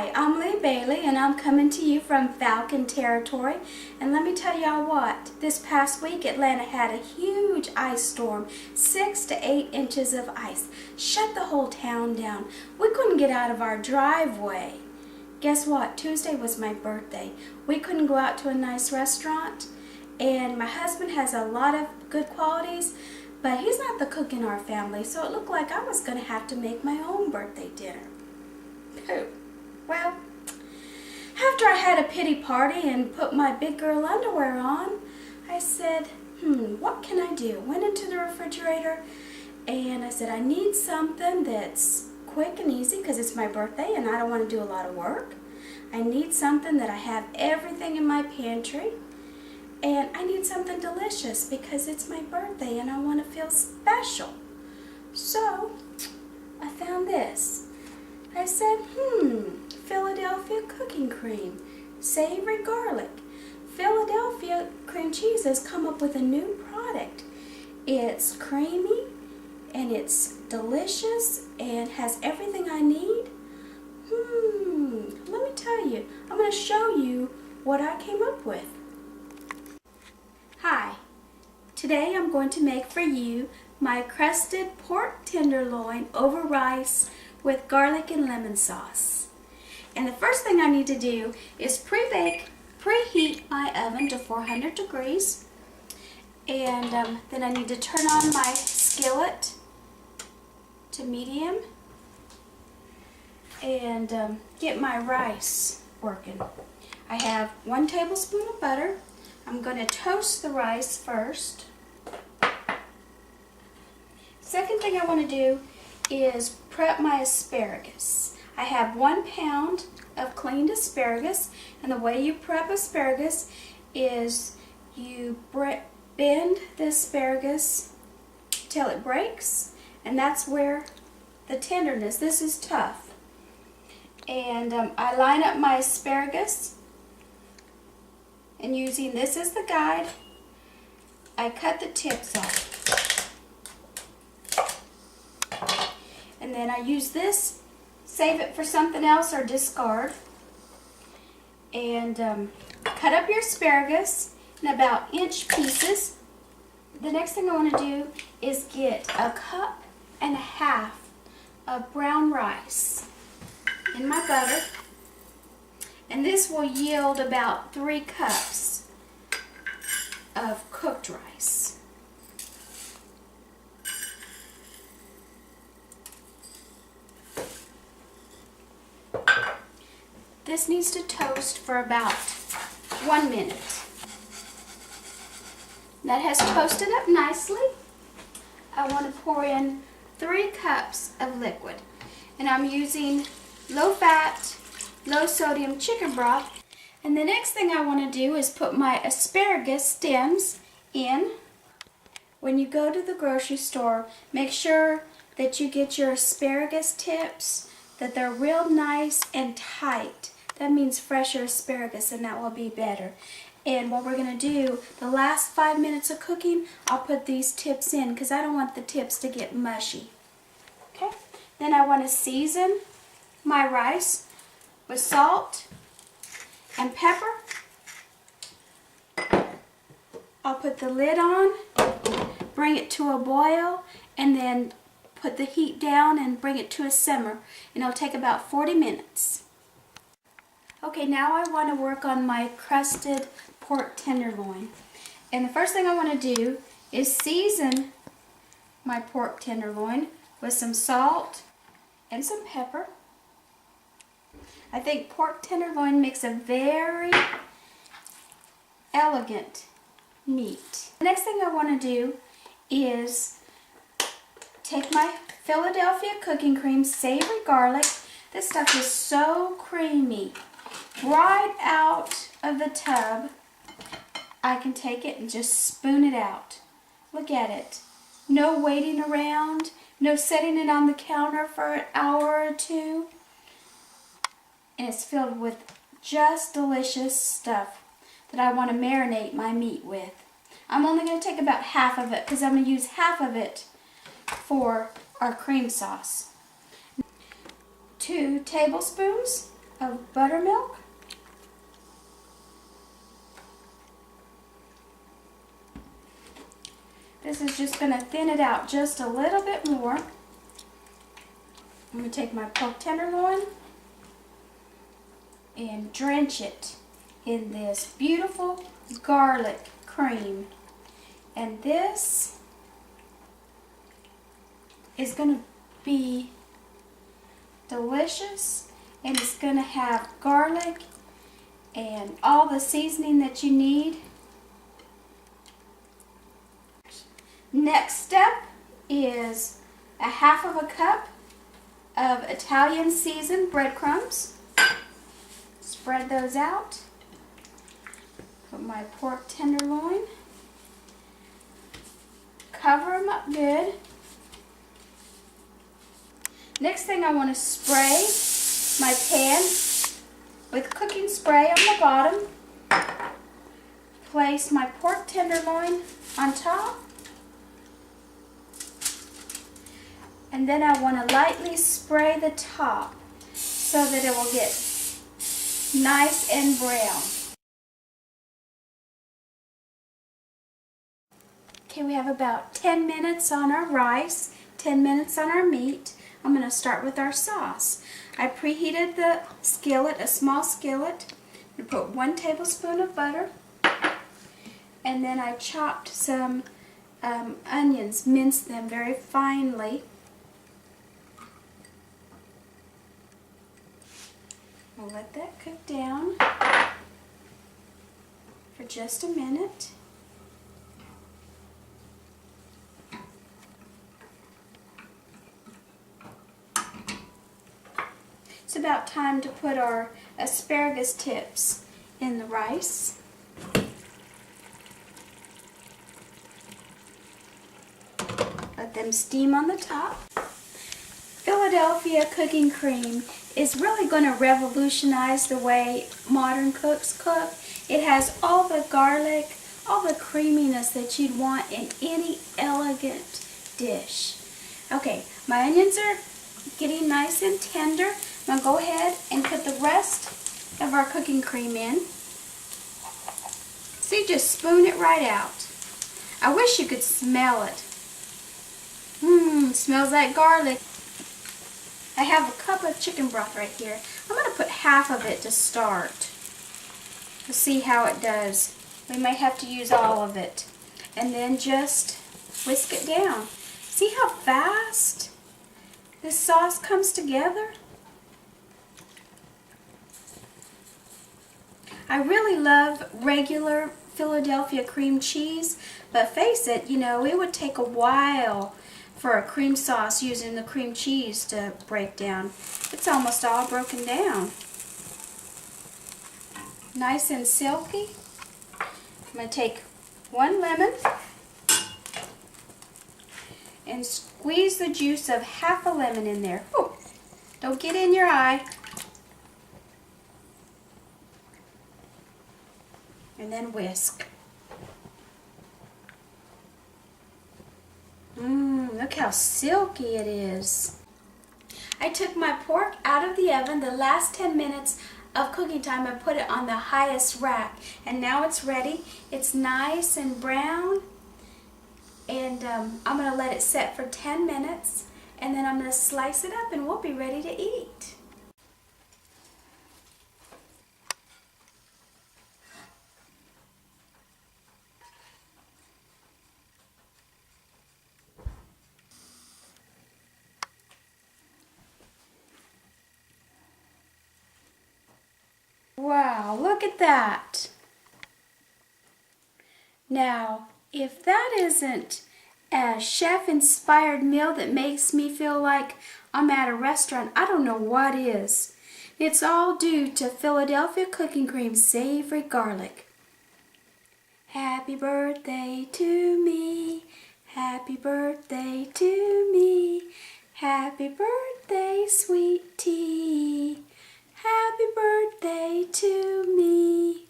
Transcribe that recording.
Hi, I'm Lee Bailey and I'm coming to you from Falcon Territory, and let me tell y'all what, this past week Atlanta had a huge ice storm, 6 to 8 inches of ice, shut the whole town down. We couldn't get out of our driveway. Guess what, Tuesday was my birthday. We couldn't go out to a nice restaurant, and my husband has a lot of good qualities, but he's not the cook in our family, so it looked like I was going to have to make my own birthday dinner. Well, after I had a pity party and put my big girl underwear on, I said, what can I do? Went into the refrigerator and I said, I need something that's quick and easy because it's my birthday and I don't want to do a lot of work. I need something that I have everything in my pantry, and I need something delicious because it's my birthday and I want to feel special. So I found this. I said, Philadelphia cooking cream, savory garlic. Philadelphia cream cheese has come up with a new product. It's creamy and it's delicious and has everything I need. Let me tell you, I'm going to show you what I came up with. Hi, today I'm going to make for you my crusted pork tenderloin over rice with garlic and lemon sauce. And the first thing I need to do is preheat my oven to 400 degrees. And then I need to turn on my skillet to medium and get my rice working. I have 1 tablespoon of butter. I'm going to toast the rice first. Second thing I want to do is prep my asparagus. I have 1 pound of cleaned asparagus, and the way you prep asparagus is you bend the asparagus till it breaks, and that's where the tenderness, this is tough. And I line up my asparagus, and using this as the guide, I cut the tips off. And then I use this, save it for something else or discard. And cut up your asparagus in about inch pieces. The next thing I want to do is get 1.5 cups of brown rice in my butter. And this will yield about 3 cups of cooked rice. This needs to toast for about 1 minute. That has toasted up nicely. I want to pour in 3 cups of liquid. And I'm using low-fat, low-sodium chicken broth. And the next thing I want to do is put my asparagus stems in. When you go to the grocery store, make sure that you get your asparagus tips, that they're real nice and tight. That means fresher asparagus, and that will be better. And what we're going to do, the last 5 minutes of cooking, I'll put these tips in because I don't want the tips to get mushy. Okay? Then I want to season my rice with salt and pepper. I'll put the lid on, bring it to a boil, and then put the heat down and bring it to a simmer. And it'll take about 40 minutes. Okay, now I want to work on my crusted pork tenderloin. And the first thing I want to do is season my pork tenderloin with some salt and some pepper. I think pork tenderloin makes a very elegant meat. The next thing I want to do is take my Philadelphia cooking cream, savory garlic. This stuff is so creamy. Right out of the tub, I can take it and just spoon it out. Look at it. No waiting around, no setting it on the counter for an hour or 2. And it's filled with just delicious stuff that I want to marinate my meat with. I'm only going to take about half of it because I'm going to use half of it for our cream sauce. 2 tablespoons of buttermilk. This is just going to thin it out just a little bit more. I'm going to take my pork tenderloin and drench it in this beautiful garlic cream. And this is going to be delicious, and it's going to have garlic and all the seasoning that you need. Next step is a half of a cup of Italian seasoned breadcrumbs. Spread those out. Put my pork tenderloin. Cover them up good. Next thing, I want to spray my pan with cooking spray on the bottom. Place my pork tenderloin on top. And then I want to lightly spray the top so that it will get nice and brown. Okay, we have about 10 minutes on our rice, 10 minutes on our meat. I'm going to start with our sauce. I preheated the skillet, a small skillet. I put 1 tablespoon of butter. And then I chopped some onions, minced them very finely. We'll let that cook down for just a minute. It's about time to put our asparagus tips in the rice. Let them steam on the top. Philadelphia cooking cream is really going to revolutionize the way modern cooks cook. It has all the garlic, all the creaminess that you'd want in any elegant dish. Okay, my onions are getting nice and tender. I'm going to go ahead and put the rest of our cooking cream in. See, just spoon it right out. I wish you could smell it. Smells like garlic. I have a cup of chicken broth right here. I'm going to put half of it to start. We'll see how it does. We may have to use all of it. And then just whisk it down. See how fast this sauce comes together? I really love regular Philadelphia cream cheese, but face it, you know, it would take a while for a cream sauce using the cream cheese to break down. It's almost all broken down. Nice and silky. I'm going to take 1 lemon and squeeze the juice of half a lemon in there. Ooh, don't get in your eye. And then whisk. Look how silky it is. I took my pork out of the oven the last 10 minutes of cooking time and put it on the highest rack. And now it's ready. It's nice and brown. And I'm going to let it set for 10 minutes. And then I'm going to slice it up and we'll be ready to eat. Wow, look at that. Now, if that isn't a chef-inspired meal that makes me feel like I'm at a restaurant, I don't know what is. It's all due to Philadelphia cooking cream savory garlic. Happy birthday to me. Happy birthday to me. Happy birthday, sweet tea. Happy birthday to me.